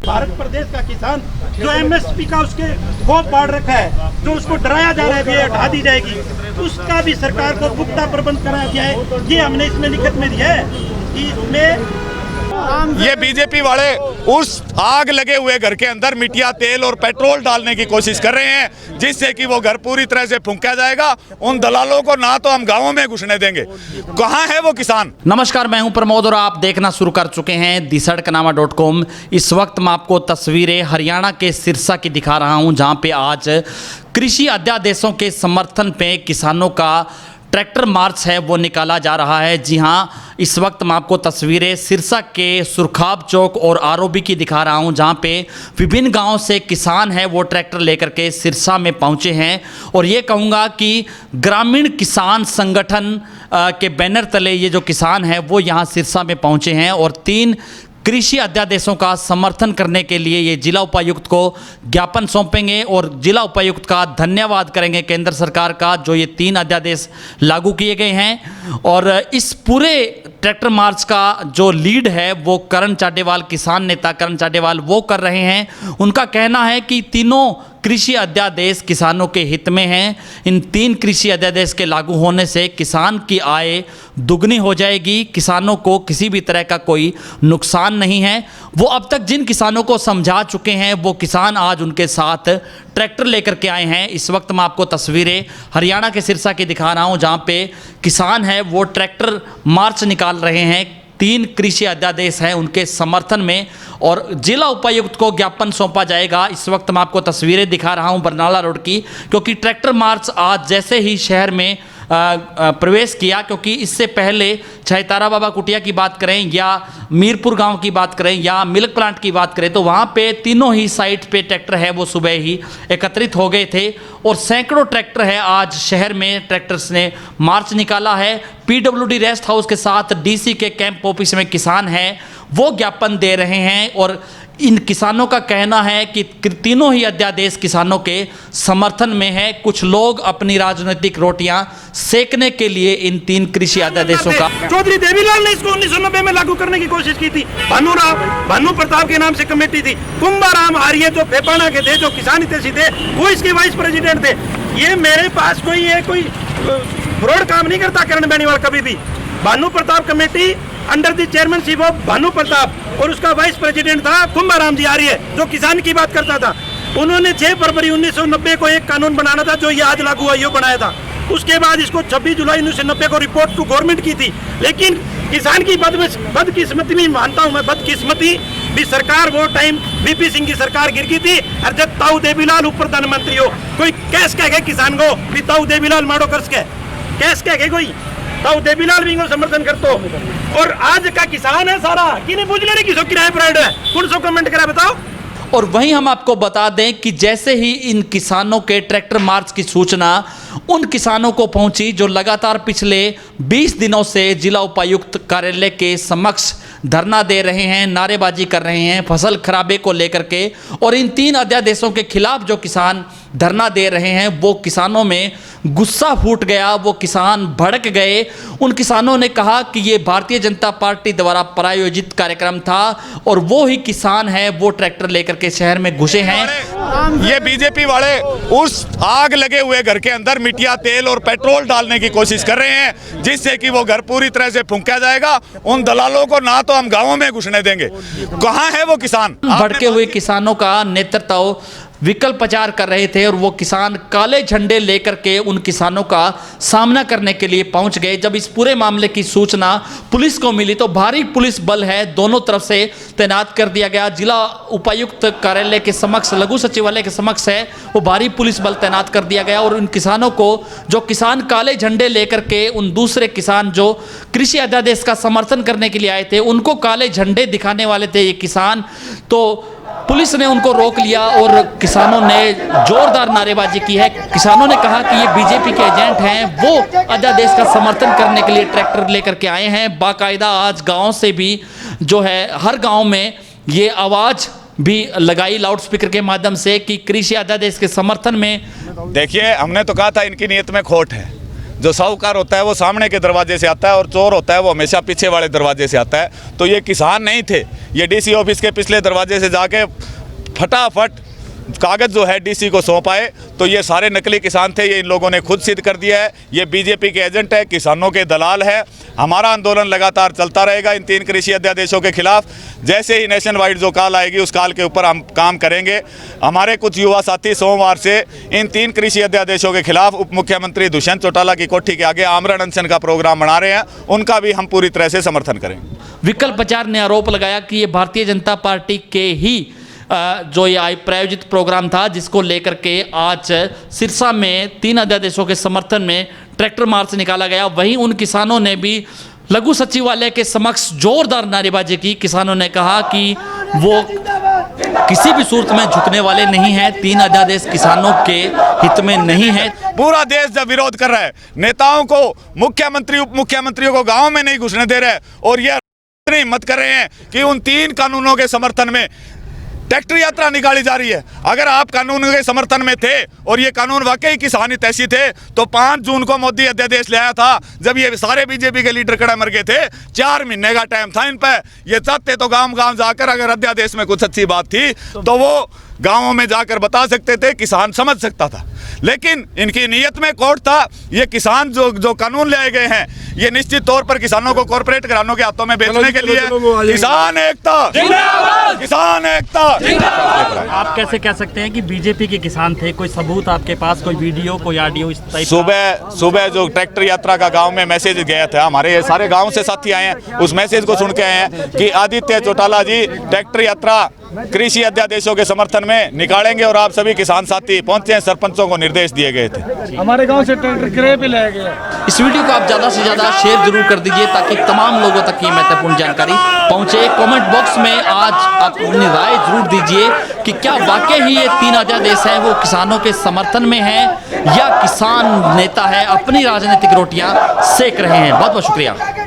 भारत प्रदेश का किसान जो एमएसपी का उसके खौफ बांट रखा है, जो उसको डराया जा रहा है कि ये हटा दी जाएगी, उसका भी सरकार को पुख्ता प्रबंध कराया गया है। ये हमने इसमें लिखित में दिया है कि इसमें ये बीजेपी वाले उस आग लगे हुए घर के अंदर मिट्टिया, तेल और पेट्रोल डालने की कोशिश कर रहे हैं, जिससे कि वो घर पूरी तरह से फूंका जाएगा। उन दलालों को ना तो हम गांवों में घुसने देंगे। कहां है वो किसान? नमस्कार, मैं हूं प्रमोद और आप देखना शुरू कर चुके हैं दिसड़कनामा.com। इस वक्त मैं आपको तस्वीरें हरियाणा के सिरसा की दिखा रहा हूं, जहां पे आज कृषि अध्यादेशों के समर्थन पे किसानों का ट्रैक्टर मार्च है वो निकाला जा रहा है। जी हाँ, इस वक्त मैं आपको तस्वीरें सिरसा के सुरखाब चौक और आरओबी की दिखा रहा हूं, जहां पे विभिन्न गांवों से किसान हैं वो ट्रैक्टर लेकर के सिरसा में पहुंचे हैं। और ये कहूँगा कि ग्रामीण किसान संगठन के बैनर तले ये जो किसान हैं वो यहाँ सिरसा में पहुंचे हैं और 3 कृषि अध्यादेशों का समर्थन करने के लिए ये जिला उपायुक्त को ज्ञापन सौंपेंगे और जिला उपायुक्त का धन्यवाद करेंगे केंद्र सरकार का, जो ये 3 अध्यादेश लागू किए गए हैं। और इस पूरे ट्रैक्टर मार्च का जो लीड है वो करण चाडेवाल, किसान नेता करण चाडेवाल वो कर रहे हैं। उनका कहना है कि तीनों कृषि अध्यादेश किसानों के हित में हैं। इन 3 कृषि अध्यादेश के लागू होने से किसान की आय दुगनी हो जाएगी, किसानों को किसी भी तरह का कोई नुकसान नहीं है। वो अब तक जिन किसानों को समझा चुके हैं वो किसान आज उनके साथ ट्रैक्टर लेकर के आए हैं। इस वक्त मैं आपको तस्वीरें हरियाणा के सिरसा की दिखा रहा हूं, जहां पे किसान हैं वो ट्रैक्टर मार्च निकाल रहे हैं। 3 कृषि अध्यादेश हैं उनके समर्थन में और जिला उपायुक्त को ज्ञापन सौंपा जाएगा। इस वक्त मैं आपको तस्वीरें दिखा रहा हूं बरनाला रोड की, क्योंकि ट्रैक्टर मार्च आज जैसे ही शहर में प्रवेश किया, क्योंकि इससे पहले चाहे तारा बाबा कुटिया की बात करें या मीरपुर गांव की बात करें या मिल्क प्लांट की बात करें, तो वहां पे तीनों ही साइट पे ट्रैक्टर है वो सुबह ही एकत्रित हो गए थे और सैकड़ों ट्रैक्टर है आज शहर में ट्रैक्टर्स ने मार्च निकाला है। पीडब्ल्यूडी रेस्ट हाउस के साथ डीसी के कैंप ऑफिस में किसान हैं वो ज्ञापन दे रहे हैं और इन किसानों का कहना है कि तीनों ही अध्यादेश किसानों के समर्थन में है। कुछ लोग अपनी राजनीतिक रोटियां सेकने के लिए इन 3 कृषि अध्यादेशों का चौधरी देवीलाल ने इसको 1990 में लागू करने की कोशिश की थी। भानु प्रताप के नाम से कमेटी थी। कुंभाराम आर्य जो फेपाना के थे, जो किसान हितैषी थे, वो इसके वाइस प्रेसिडेंट थे। ये मेरे पास कोई फ्रॉड काम नहीं करता करण बेनीवाल कभी भी। Bhanu Pratap committee under the chairmanship of Bhanu Pratap और उसका वाइस प्रेसिडेंट था कुंभाराम जी आर्य, जो किसान की बात करता था। उन्होंने 6 फरवरी 1990 को एक कानून बनाना था जो ये आज लागू हुआ, ये बनाया था। उसके बाद इसको 26 जुलाई 1990 को रिपोर्ट टू गवर्नमेंट की थी। लेकिन किसान की बदकिस्मती नहीं मानता हूँ मैं, बदकिस्मती भी सरकार वो टाइम वीपी सिंह की सरकार गिर गई थी। और जब ताऊ देवीलाल उप प्रधानमंत्री हो, कोई कैस कह गए किसान को भी ताऊ देवीलाल मारो कर्ज के कैस कह गए, कोई ताऊ देवीलाल भी समर्थन करते हो। और आज का किसान है सारा कि नहीं बुझ ले किसो किराए प्राइड है, कौन सो कमेंट करा बताओ। और वहीं हम आपको बता दें कि जैसे ही इन किसानों के ट्रैक्टर मार्च की सूचना उन किसानों को पहुंची जो लगातार पिछले 20 दिनों से जिला उपायुक्त कार्यालय के समक्ष धरना दे रहे हैं, नारेबाजी कर रहे हैं फसल खराबे को लेकर के, और इन 3 अध्यादेशों के खिलाफ जो किसान धरना दे रहे हैं वो किसानों में गुस्सा फूट गया, वो किसान भड़क गए। उन किसानों ने कहा कि ये भारतीय जनता पार्टी द्वारा प्रायोजित कार्यक्रम था और वो ही किसान है वो ट्रैक्टर लेकर के शहर में घुसे हैं। ये बीजेपी वाले उस आग लगे हुए घर के अंदर मिट्टिया, तेल और पेट्रोल डालने की कोशिश कर रहे हैं, जिससे कि वो घर पूरी तरह से फूंका जाएगा। उन दलालों को ना तो हम गांवों में घुसने देंगे। कहां है वो किसान? भड़के हुए किसानों का नेतृत्व विकल्प प्रचार कर रहे थे और वो किसान काले झंडे लेकर के उन किसानों का सामना करने के लिए पहुंच गए। जब इस पूरे मामले की सूचना पुलिस को मिली तो भारी पुलिस बल है दोनों तरफ से तैनात कर दिया गया। जिला उपायुक्त कार्यालय के समक्ष, लघु सचिवालय के समक्ष है वो भारी पुलिस बल तैनात कर दिया गया और उन किसानों को, जो किसान काले झंडे लेकर के उन दूसरे किसान जो कृषि अध्यादेश का समर्थन करने के लिए आए थे उनको काले झंडे दिखाने वाले थे ये किसान, तो पुलिस ने उनको रोक लिया और किसानों ने जोरदार नारेबाजी की है। किसानों ने कहा कि ये बीजेपी के एजेंट हैं, वो अध्यादेश का समर्थन करने के लिए ट्रैक्टर लेकर के आए हैं। बाकायदा आज गांव से भी जो है हर गांव में ये आवाज़ भी लगाई लाउड स्पीकर के माध्यम से कि कृषि अध्यादेश के समर्थन में। देखिए, हमने तो कहा था इनकी नीयत में खोट है, जो साहूकार होता है वो सामने के दरवाजे से आता है और चोर होता है वो हमेशा पीछे वाले दरवाजे से आता है। तो ये किसान नहीं थे, ये डीसी ऑफिस के पिछले दरवाजे से जाके फटाफट कागज़ जो है डीसी को सौंप आए। तो ये सारे नकली किसान थे, ये इन लोगों ने खुद सिद्ध कर दिया है। ये बीजेपी के एजेंट है, किसानों के दलाल है। हमारा आंदोलन लगातार चलता रहेगा इन 3 कृषि अध्यादेशों के खिलाफ। जैसे ही नेशन वाइड जो काल आएगी उस काल के ऊपर हम काम करेंगे। हमारे कुछ युवा साथी सोमवार से इन 3 कृषि अध्यादेशों के खिलाफ उप मुख्यमंत्री दुष्यंत चौटाला की कोठी के आगे आमरण अनशन का प्रोग्राम बना रहे हैं, उनका भी हम पूरी तरह से समर्थन करेंगे। विकल्प प्रचार ने आरोप लगाया कि ये भारतीय जनता पार्टी के ही जो ये प्रायोजित प्रोग्राम था, जिसको लेकर के आज सिरसा में 3 अध्यादेशों के समर्थन में ट्रैक्टर मार्च निकाला गया। वहीं उन किसानों ने भी लघु सचिवालय के समक्ष जोरदार नारेबाजी की। किसानों ने कहा कि वो किसी भी सूरत में झुकने वाले नहीं हैं, 3 अध्यादेश किसानों के हित में नहीं है। पूरा देश जब विरोध कर रहा है, नेताओं को, मुख्यमंत्री उप मुख्यमंत्रियों को गाँव में नहीं घुसने दे रहे हैं और ये हिम्मत कर रहे हैं कि उन 3 कानूनों के समर्थन में ट्रैक्टर यात्रा निकाली जा रही है। अगर आप कानून के समर्थन में थे और ये कानून वाकई किसान हितैषी थे तो 5 जून को मोदी अध्यादेश ले आया था, जब ये सारे बीजेपी के लीडर कड़ा मर गए थे। 4 महीने का टाइम था इन पर। ये चाहते तो गांव गांव जाकर अगर अध्यादेश में कुछ अच्छी बात थी तो वो गांवों में जाकर बता सकते थे, किसान समझ सकता था। लेकिन इनकी नीयत में खोट था। ये किसान जो कानून ले गए हैं ये निश्चित तौर पर किसानों को कॉर्पोरेट घरानों के हाथों में बेचने के लिए। किसान एकता, किसान एकता। आप कैसे कह सकते हैं कि बीजेपी के किसान थे? कोई सबूत आपके पास, कोई वीडियो, कोई ऑडियो इस टाइप? सुबह जो ट्रैक्टर यात्रा का गांव में मैसेज गया था, हमारे ये सारे गांव से साथी आए हैं, उस मैसेज को सुन के आए हैं कि आदित्य चौटाला जी ट्रैक्टर यात्रा कृषि अध्यादेशों के समर्थन में निकालेंगे और आप सभी किसान साथी पहुंचे हैं। सरपंचों को निर्देश दिए गए थे। हमारे गांव से ट्रैक्टर क्रय पे लाया गया। इस वीडियो को आप ज़्यादा से ज़्यादा शेयर जरूर कर दीजिए ताकि तमाम लोगों तक ये महत्वपूर्ण जानकारी पहुंचे। कमेंट बॉक्स में आज आप अपनी राय जरूर दीजिए कि क्या वाकई ही ये 3 अध्यादेश हैं वो किसानों के समर्थन में है या किसान नेता है अपनी राजनीतिक रोटियां सेक रहे हैं। बहुत बहुत शुक्रिया।